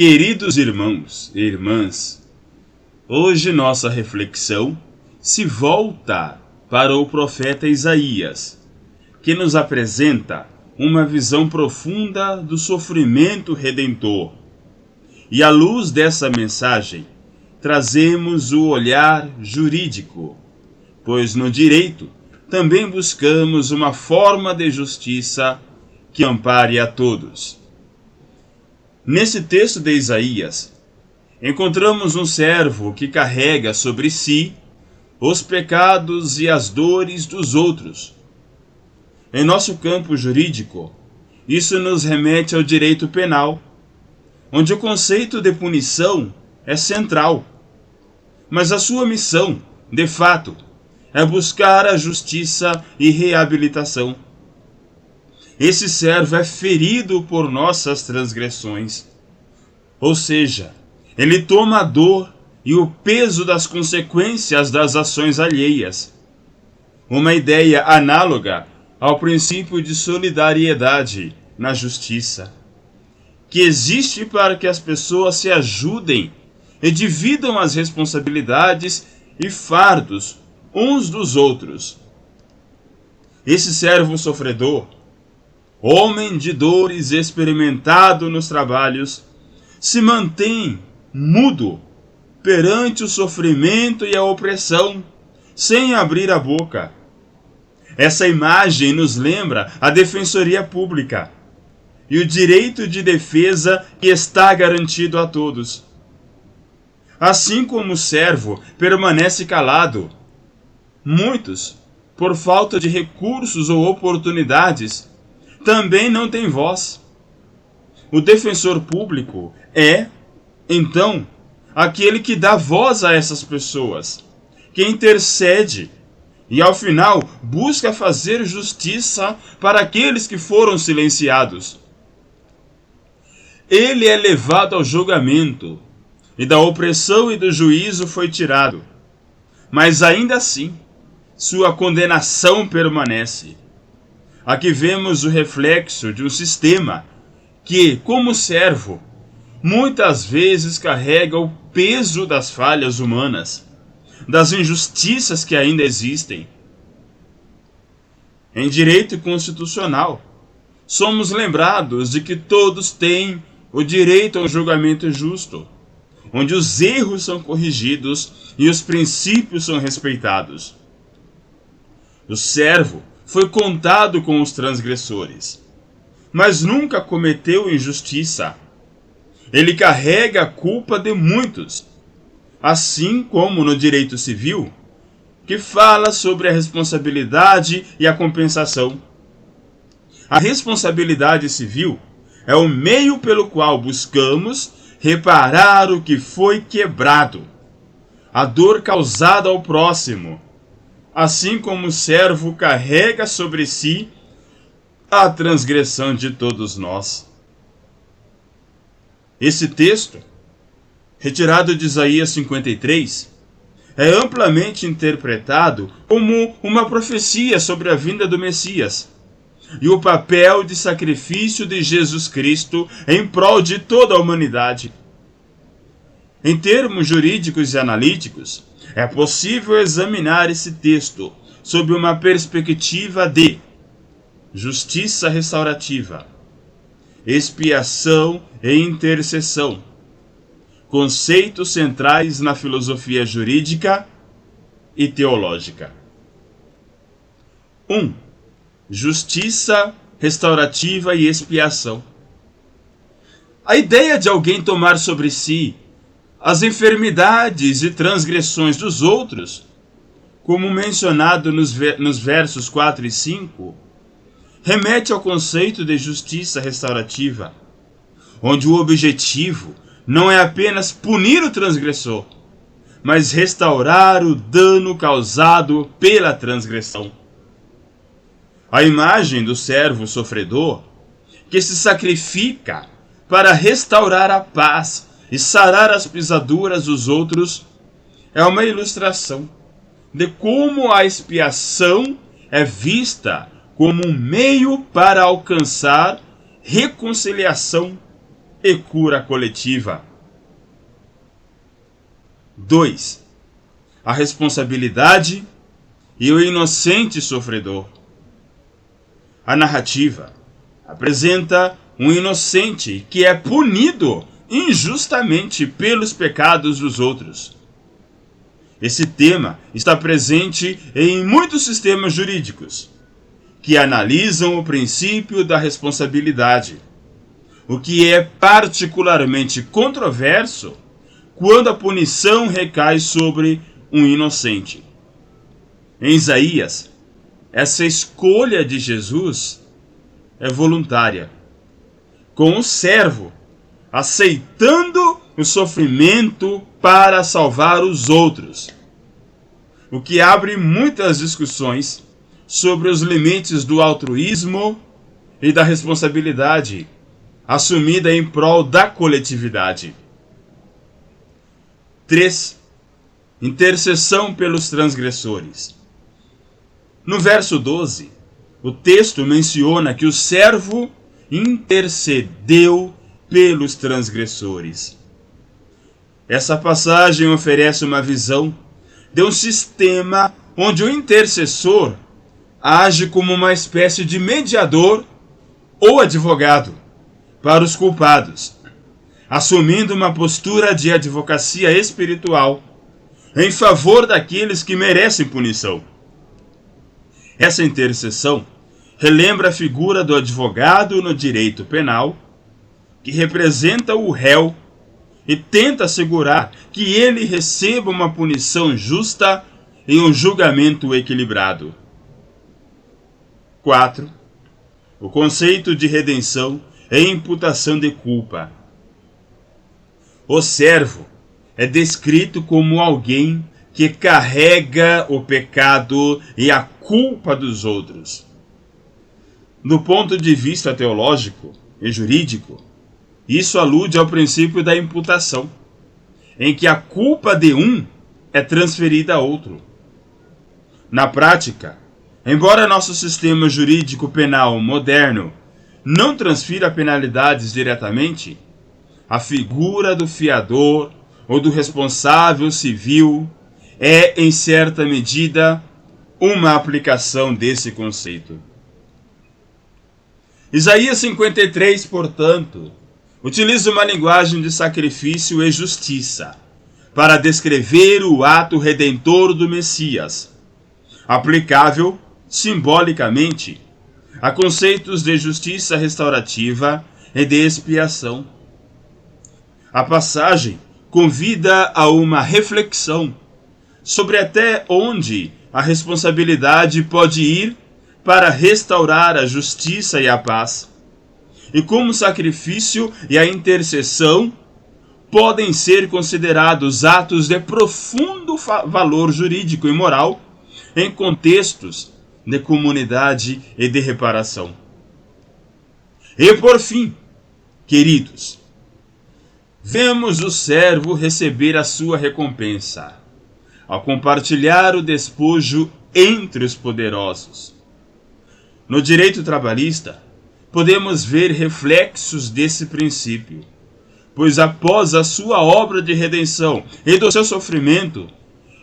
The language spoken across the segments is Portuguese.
Queridos irmãos e irmãs, hoje nossa reflexão se volta para o profeta Isaías, que nos apresenta uma visão profunda do sofrimento redentor. E à luz dessa mensagem, trazemos o olhar jurídico, pois no direito também buscamos uma forma de justiça que ampare a todos. Nesse texto de Isaías, encontramos um servo que carrega sobre si os pecados e as dores dos outros. Em nosso campo jurídico, isso nos remete ao direito penal, onde o conceito de punição é central. Mas a sua missão, de fato, é buscar a justiça e reabilitação. Esse servo é ferido por nossas transgressões. Ou seja, ele toma a dor e o peso das consequências das ações alheias. Uma ideia análoga ao princípio de solidariedade na justiça, que existe para que as pessoas se ajudem e dividam as responsabilidades e fardos uns dos outros. Esse servo sofredor, homem de dores experimentado nos trabalhos, se mantém mudo perante o sofrimento e a opressão, sem abrir a boca. Essa imagem nos lembra a defensoria pública e o direito de defesa que está garantido a todos. Assim como o servo permanece calado, muitos, por falta de recursos ou oportunidades, também não têm voz. O defensor público é, então, aquele que dá voz a essas pessoas, que intercede e, ao final, busca fazer justiça para aqueles que foram silenciados. Ele é levado ao julgamento, e da opressão e do juízo foi tirado. Mas ainda assim, sua condenação permanece. Aqui vemos o reflexo de um sistema que, como servo, muitas vezes carrega o peso das falhas humanas, das injustiças que ainda existem. Em direito constitucional, somos lembrados de que todos têm o direito a um julgamento justo, onde os erros são corrigidos e os princípios são respeitados. O servo foi contado com os transgressores, mas nunca cometeu injustiça. Ele carrega a culpa de muitos, assim como no direito civil, que fala sobre a responsabilidade e a compensação. A responsabilidade civil é o meio pelo qual buscamos reparar o que foi quebrado, a dor causada ao próximo, assim como o servo carrega sobre si a transgressão de todos nós. Esse texto, retirado de Isaías 53, é amplamente interpretado como uma profecia sobre a vinda do Messias e o papel de sacrifício de Jesus Cristo em prol de toda a humanidade. Em termos jurídicos e analíticos, é possível examinar esse texto sob uma perspectiva de justiça restaurativa, expiação e intercessão, conceitos centrais na filosofia jurídica e teológica. 1. Justiça restaurativa e expiação. A ideia de alguém tomar sobre si as enfermidades e transgressões dos outros, como mencionado nos versos 4 e 5, remete ao conceito de justiça restaurativa, onde o objetivo não é apenas punir o transgressor, mas restaurar o dano causado pela transgressão. A imagem do servo sofredor, que se sacrifica para restaurar a paz e sarar as pisaduras dos outros, é uma ilustração de como a expiação é vista como um meio para alcançar reconciliação e cura coletiva. 2. A responsabilidade e o inocente sofredor. A narrativa apresenta um inocente que é punido injustamente pelos pecados dos outros. Esse tema está presente em muitos sistemas jurídicos que analisam o princípio da responsabilidade, o que é particularmente controverso quando a punição recai sobre um inocente. Em Isaías, essa escolha de Jesus é voluntária, com o servo aceitando o sofrimento para salvar os outros, o que abre muitas discussões sobre os limites do altruísmo e da responsabilidade assumida em prol da coletividade. 3. Intercessão pelos transgressores. No verso 12, o texto menciona que o servo intercedeu pelos transgressores. Essa passagem oferece uma visão de um sistema onde o intercessor age como uma espécie de mediador ou advogado para os culpados, assumindo uma postura de advocacia espiritual em favor daqueles que merecem punição. Essa intercessão relembra a figura do advogado no direito penal, que representa o réu e tenta assegurar que ele receba uma punição justa e um julgamento equilibrado. 4. O conceito de redenção é imputação de culpa. O servo é descrito como alguém que carrega o pecado e a culpa dos outros. Do ponto de vista teológico e jurídico, isso alude ao princípio da imputação, em que a culpa de um é transferida a outro. Na prática, embora nosso sistema jurídico penal moderno não transfira penalidades diretamente, a figura do fiador ou do responsável civil é, em certa medida, uma aplicação desse conceito. Isaías 53, portanto, utiliza uma linguagem de sacrifício e justiça para descrever o ato redentor do Messias, aplicável, simbolicamente, a conceitos de justiça restaurativa e de expiação. A passagem convida a uma reflexão sobre até onde a responsabilidade pode ir para restaurar a justiça e a paz, e como o sacrifício e a intercessão podem ser considerados atos de profundo valor jurídico e moral em contextos de comunidade e de reparação. E por fim, queridos, vemos o servo receber a sua recompensa ao compartilhar o despojo entre os poderosos. No direito trabalhista, podemos ver reflexos desse princípio, pois após a sua obra de redenção e do seu sofrimento,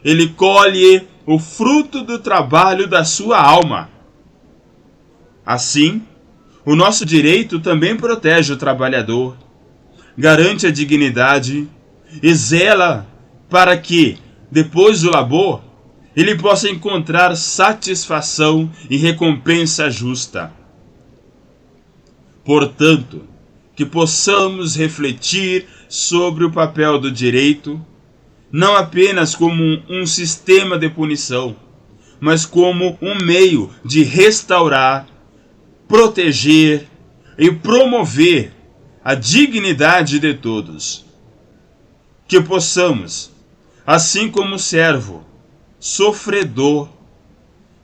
ele colhe o fruto do trabalho da sua alma. Assim, o nosso direito também protege o trabalhador, garante a dignidade e zela para que, depois do labor, ele possa encontrar satisfação e recompensa justa. Portanto, que possamos refletir sobre o papel do direito, não apenas como um sistema de punição, mas como um meio de restaurar, proteger e promover a dignidade de todos. Que possamos, assim como o servo, sofredor,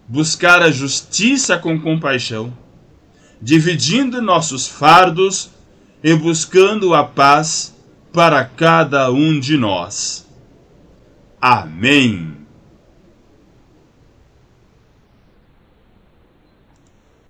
buscar a justiça com compaixão, dividindo nossos fardos e buscando a paz para cada um de nós. Amém.